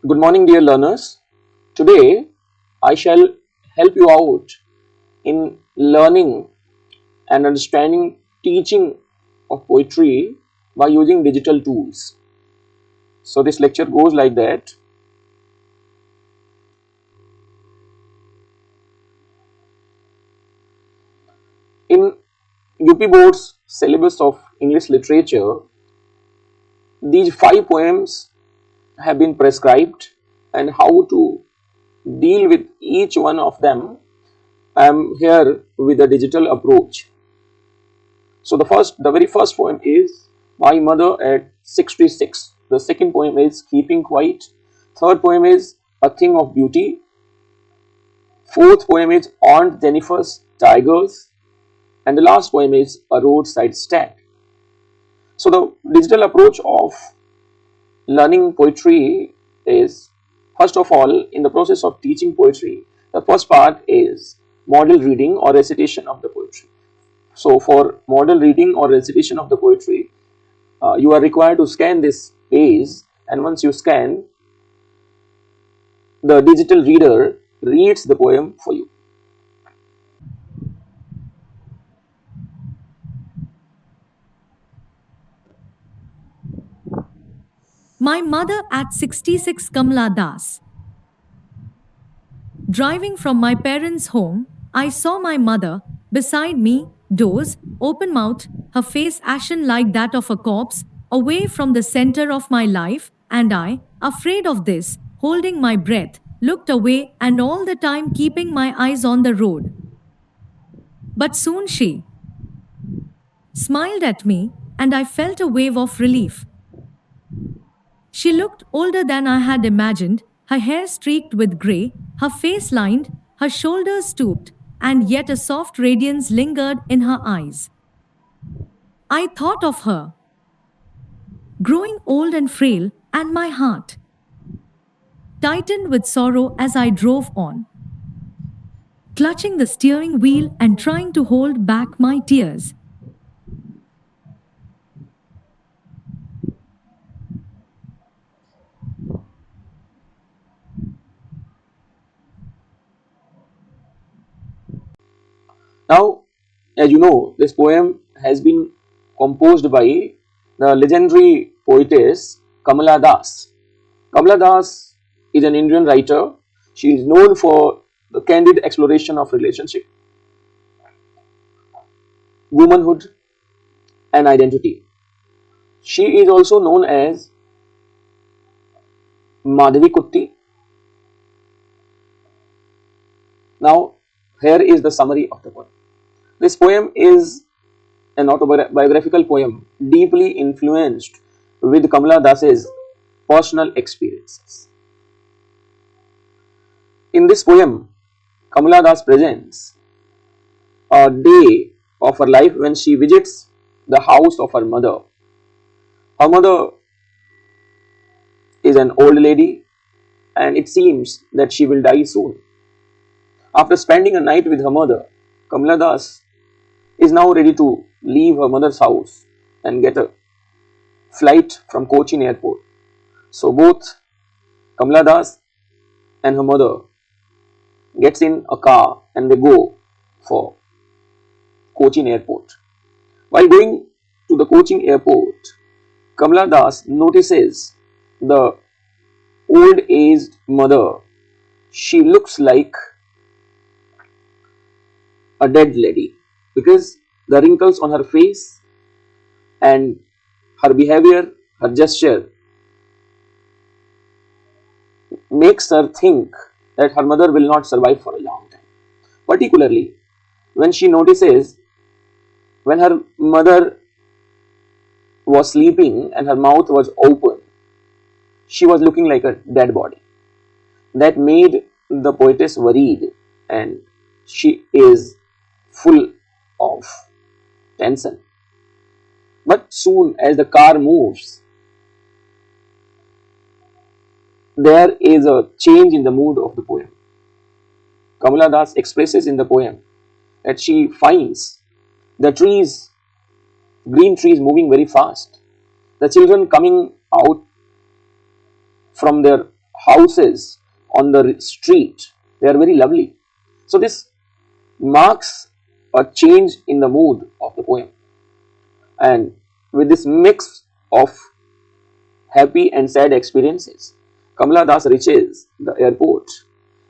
Good morning, dear learners. Today, I shall help you out in learning and understanding teaching of poetry by using digital tools. So, this lecture goes like that. In UP Board's syllabus of English literature, these 5 poems have been prescribed, and how to deal with each one of them. I am here with a digital approach. So the very first poem is My Mother at 66. The second poem is Keeping Quiet. Third poem is A Thing of Beauty. Fourth poem is Aunt Jennifer's Tigers. And the last poem is A Roadside Stag. So the digital approach of learning poetry is, first of all, in the process of teaching poetry, the first part is model reading or recitation of the poetry. So for model reading or recitation of the poetry, you are required to scan this page, and once you scan, the digital reader reads the poem for you. My mother at 66 Kamla Das. Driving from my parents' home, I saw my mother, beside me, doors, open mouthed, her face ashen like that of a corpse, away from the center of my life, and I, afraid of this, holding my breath, looked away and all the time keeping my eyes on the road. But soon she smiled at me, and I felt a wave of relief. She looked older than I had imagined, her hair streaked with grey, her face lined, her shoulders stooped, and yet a soft radiance lingered in her eyes. I thought of her, growing old and frail, and my heart tightened with sorrow as I drove on, clutching the steering wheel and trying to hold back my tears. Now, as you know, this poem has been composed by the legendary poetess Kamala Das. Kamala Das is an Indian writer. She is known for the candid exploration of relationship, womanhood, and identity. She is also known as Madhavi Kutti. Now, here is the summary of the poem. This poem is an autobiographical poem deeply influenced with Kamala Das's personal experiences. In this poem, Kamala Das presents a day of her life when she visits the house of her mother. Her mother is an old lady, and it seems that she will die soon. After spending a night with her mother, Kamala Das is now ready to leave her mother's house and get a flight from Cochin airport. So both Kamala Das and her mother gets in a car and they go for Cochin airport. While going to the Cochin airport, Kamala Das notices the old aged mother. She looks like a dead lady because the wrinkles on her face and her behavior, her gesture makes her think that her mother will not survive for a long time. Particularly when she notices when her mother was sleeping and her mouth was open, she was looking like a dead body. That made the poetess worried, and she is full of tension. But soon as the car moves, there is a change in the mood of the poem. Kamala Das expresses in the poem that she finds the trees, green trees, moving very fast, the children coming out from their houses on the street, they are very lovely. So this marks a change in the mood of the poem, and with this mix of happy and sad experiences, Kamala Das reaches the airport.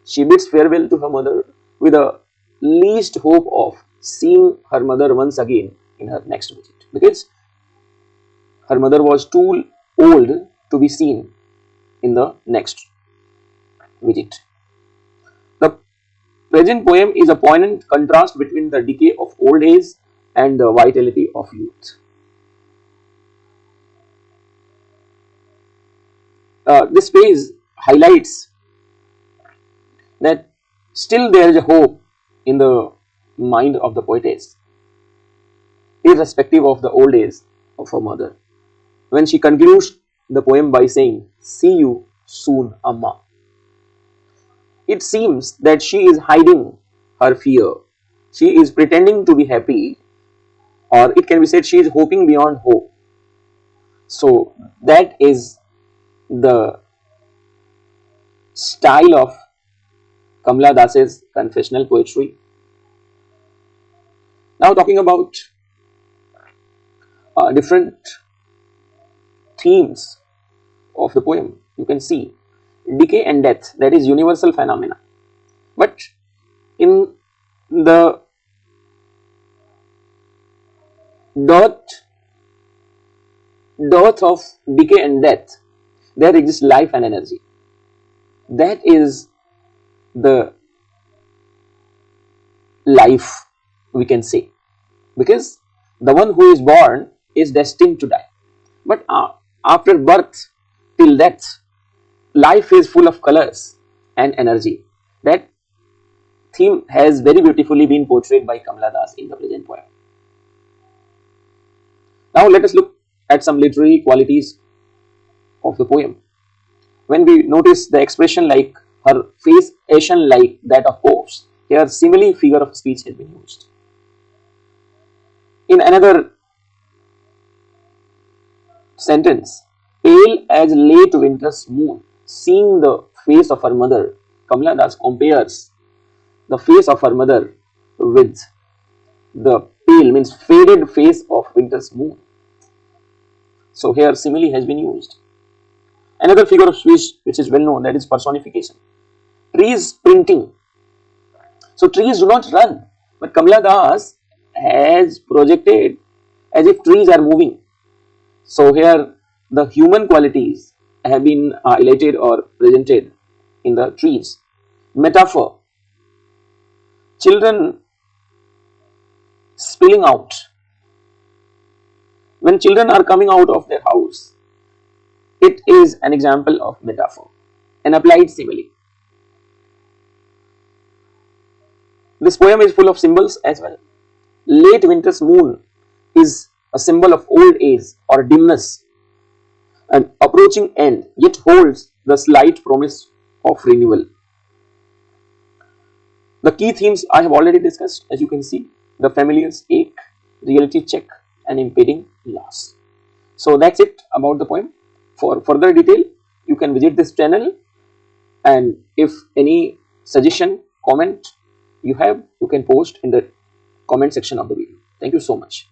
She bids farewell to her mother with the least hope of seeing her mother once again in her next visit, because her mother was too old to be seen in the next visit. The present poem is a poignant contrast between the decay of old age and the vitality of youth. This page highlights that still there is a hope in the mind of the poetess, irrespective of the old age of her mother. When she concludes the poem by saying, "See you soon, Amma," it seems that she is hiding her fear. She is pretending to be happy, or it can be said she is hoping beyond hope. So, that is the style of Kamala Das's confessional poetry. Now, talking about different themes of the poem, you can see decay and death, that is universal phenomena. But in the dearth, dearth of decay and death, there exists life and energy. That is the life, we can say, because the one who is born is destined to die. But after birth till death, life is full of colors and energy. That theme has very beautifully been portrayed by Kamala Das in the present poem. Now let us look at some literary qualities of the poem. When we notice the expression like her face ashen like that of corpse, here simile figure of speech has been used. In another sentence, pale as late winter's moon, seeing the face of her mother, Kamala Das compares the face of her mother with the pale, means faded face of winter's moon. So here simile has been used. Another figure of speech which is well known, that is personification. Trees printing. So trees do not run, but Kamala Das has projected as if trees are moving. So here the human qualities have been highlighted or presented in the trees. Metaphor. Children spilling out. When children are coming out of their house, it is an example of metaphor, an applied simile. This poem is full of symbols as well. Late winter's moon is a symbol of old age or dimness, an approaching end, yet holds the slight promise of renewal. The key themes I have already discussed, as you can see: the familiar's ache, reality check, and impending loss. So that's it about the poem. For further detail, you can visit this channel, and if any suggestion, comment you have, you can post in the comment section of the video. Thank you so much.